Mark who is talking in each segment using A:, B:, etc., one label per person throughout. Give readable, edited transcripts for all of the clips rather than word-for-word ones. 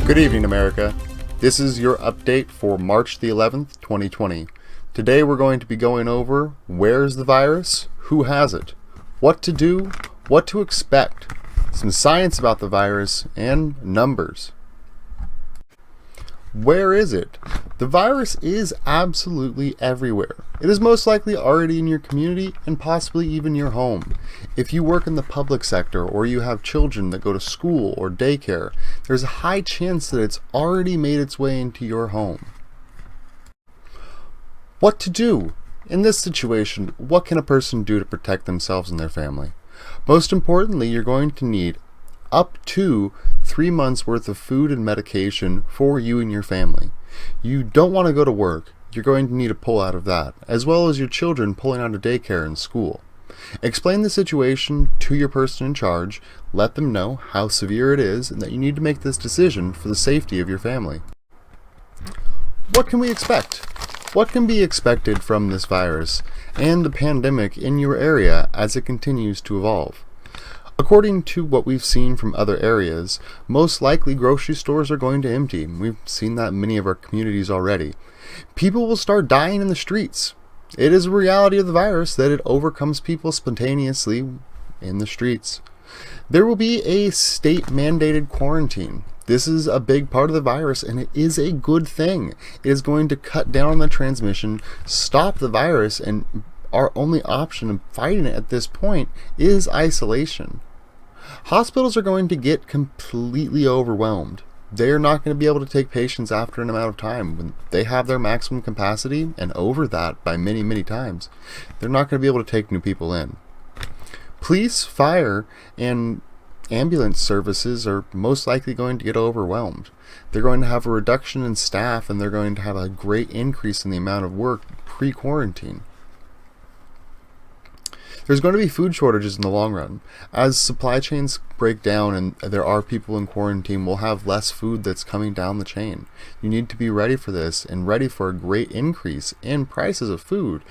A: Good evening, America. This is your update for March the 11th, 2020. Today we're going to be going over where's the virus, who has it, what to do, what to expect, some science about the virus, and numbers. Where is it? The virus is absolutely everywhere. It is most likely already in your community and possibly even your home. If you work in the public sector or you have children that go to school or daycare, there's a high chance that it's already made its way into your home. What to do? In this situation, what can a person do to protect themselves and their family? Most importantly, you're going to need up to 3 months worth of food and medication for you and your family. You don't want to go to work. You're going to need to pull out of that, as well as your children pulling out of daycare and school. Explain the situation to your person in charge, let them know how severe it is and that you need to make this decision for the safety of your family. What can we expect? What can be expected from this virus and the pandemic in your area as it continues to evolve? According to what we've seen from other areas, most likely grocery stores are going to empty. We've seen that in many of our communities already. People will start dying in the streets. It is a reality of the virus that it overcomes people spontaneously in the streets. There will be a state-mandated quarantine. This is a big part of the virus, and it is a good thing. It is going to cut down on the transmission, stop the virus, and our only option of fighting it at this point is isolation. Hospitals are going to get completely overwhelmed. They are not going to be able to take patients after an amount of time. When they have their maximum capacity and over that by many, many times, they're not going to be able to take new people in. Police, fire, and ambulance services are most likely going to get overwhelmed. They're going to have a reduction in staff, and they're going to have a great increase in the amount of work pre-quarantine. There's going to be food shortages in the long run. As supply chains break down and there are people in quarantine, we'll have less food that's coming down the chain. You need to be ready for this and ready for a great increase in prices of food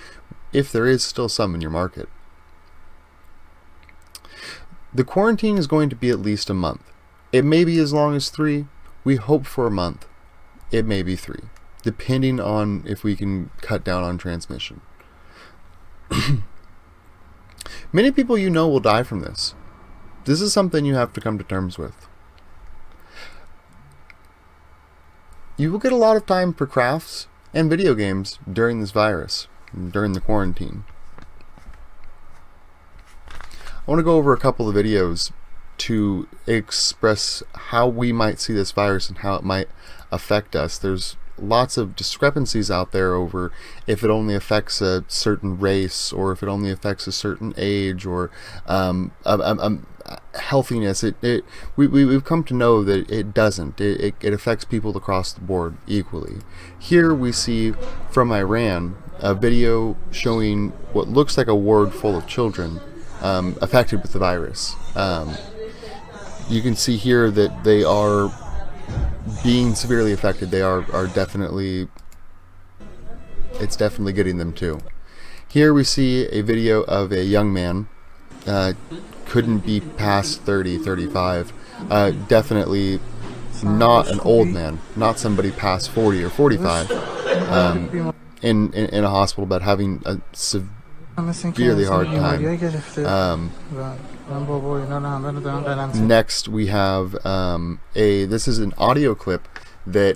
A: if there is still some in your market. The quarantine is going to be at least a month. It may be as long as 3. We hope for a month. It may be 3, depending on if we can cut down on transmission. Many people you know will die from this. This is something you have to come to terms with. You will get a lot of time for crafts and video games during this virus, during the quarantine. I want to go over a couple of videos to express how we might see this virus and how it might affect us. There's lots of discrepancies out there over if it only affects a certain race or if it only affects a certain age or healthiness. We've come to know that it doesn't. It affects people across the board equally. Here we see from Iran a video showing what looks like a ward full of children affected with the virus. You can see here that they are being severely affected. They are definitely, it's definitely getting them too. Here we see a video of a young man, couldn't be past 30, 35, definitely not an old man, not somebody past 40 or 45, in a hospital bed having a severely hard time. Next we have this is an audio clip that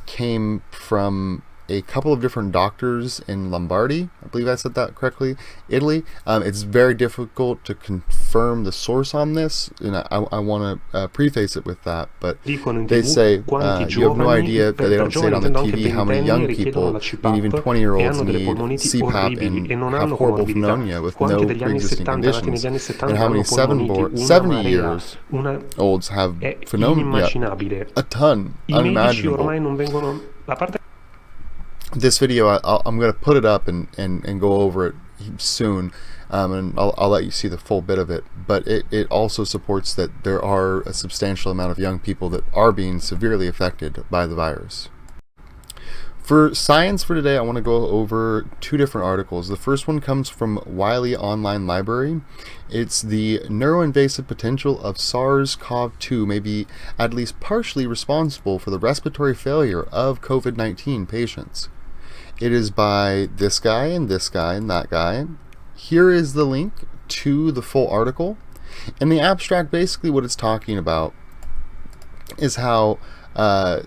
A: came from a couple of different doctors in Lombardy. I believe I said that correctly. Italy. It's very difficult to confirm the source on this, and I want to preface it with that. But they say you have no idea, that they don't say it on the TV, how many young people, and even 20-year-olds need CPAP and have horrible pneumonia with no pre-existing conditions, and how many 70-year-olds have pneumonia. A ton. Unimaginable. This video, I'm going to put it up and go over it soon, and I'll let you see the full bit of it. But it also supports that there are a substantial amount of young people that are being severely affected by the virus. For science for today, I want to go over two different articles. The first one comes from Wiley Online Library. It's the neuroinvasive potential of SARS-CoV-2 may be at least partially responsible for the respiratory failure of COVID-19 patients. It is by this guy and this guy and that guy. Here is the link to the full article. In the abstract, basically what it's talking about is how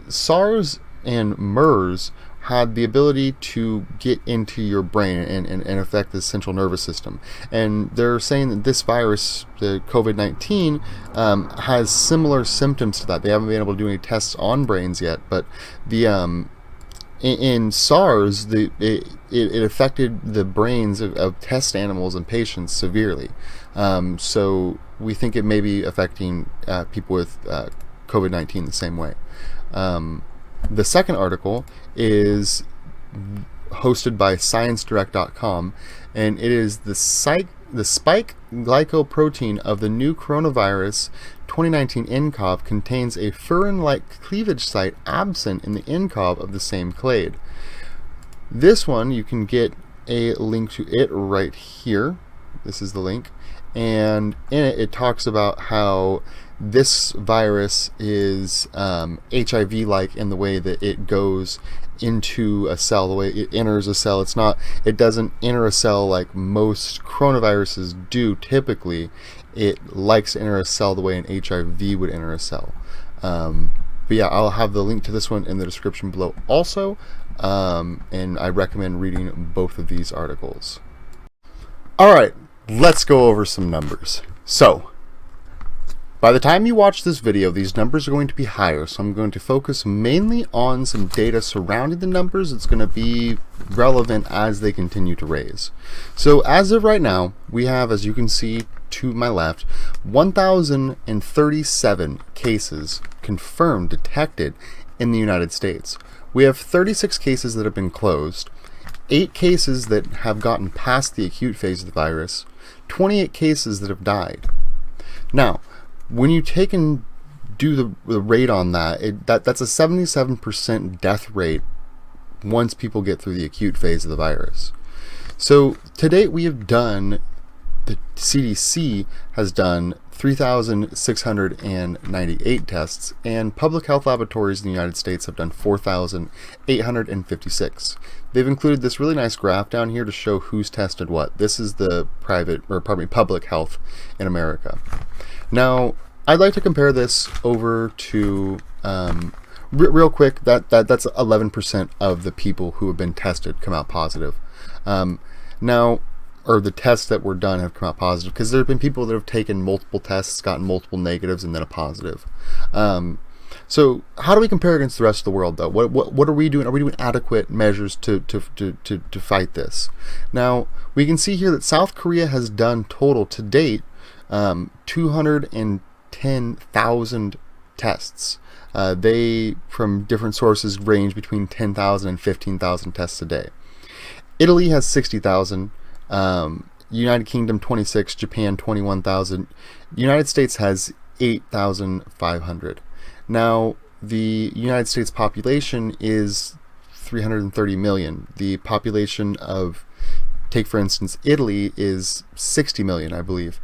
A: SARS and MERS had the ability to get into your brain and affect the central nervous system. And they're saying that this virus, the COVID-19, has similar symptoms to that. They haven't been able to do any tests on brains yet, but the in SARS, it affected the brains of test animals and patients severely. So we think it may be affecting people with COVID-19 the same way. The second article is hosted by ScienceDirect.com, and it is the spike glycoprotein of the new coronavirus 2019 nCoV contains a furin-like cleavage site absent in the nCoV of the same clade. This one, you can get a link to it right here. This is the link, and in it, it talks about how this virus is HIV-like in the way that it goes into a cell, the way it enters a cell. It doesn't enter a cell like most coronaviruses do typically. It likes to enter a cell the way an HIV would enter a cell. But yeah, I'll have the link to this one in the description below also, and I recommend reading both of these articles. Alright, let's go over some numbers. So, by the time you watch this video, these numbers are going to be higher, so I'm going to focus mainly on some data surrounding the numbers. It's going to be relevant as they continue to raise. So as of right now, we have, as you can see to my left, 1,037 cases confirmed, detected in the United States. We have 36 cases that have been closed, 8 cases that have gotten past the acute phase of the virus, 28 cases that have died. Now, when you take and do the rate on that, that's a 77% death rate once people get through the acute phase of the virus. So to date, we have done, the CDC has done 3,698 tests, and public health laboratories in the United States have done 4,856. They've included this really nice graph down here to show who's tested what. This is the public health in America. Now, I'd like to compare this over to, real quick, that's 11% of the people who have been tested come out positive. Now, or the tests that were done have come out positive, because there have been people that have taken multiple tests, gotten multiple negatives, and then a positive. So how do we compare against the rest of the world, though? What are we doing? Are we doing adequate measures to fight this? Now, we can see here that South Korea has done total to date 210,000 tests. They, from different sources, range between 10,000 and 15,000 tests a day. Italy has 60,000. United Kingdom 26, Japan 21,000. United States has 8,500. Now, the United States population is 330 million. The population of, take for instance, Italy is 60 million, I believe.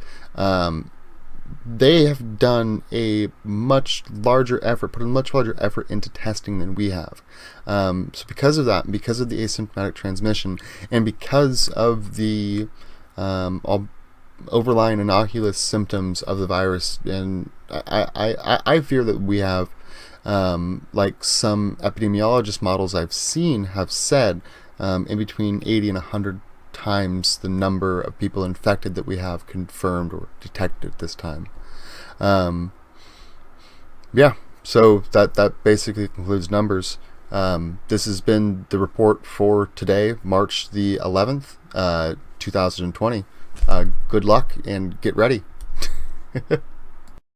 A: They have done a much larger effort, put a much larger effort into testing than we have. So because of that, because of the asymptomatic transmission, and because of the overlying innocuous symptoms of the virus, and I fear that we have, like some epidemiologist models I've seen have said, in between 80 and 100 times the number of people infected that we have confirmed or detected at this time. Yeah, so that basically concludes numbers. This has been the report for today, March the 11th, 2020. Good luck and get ready.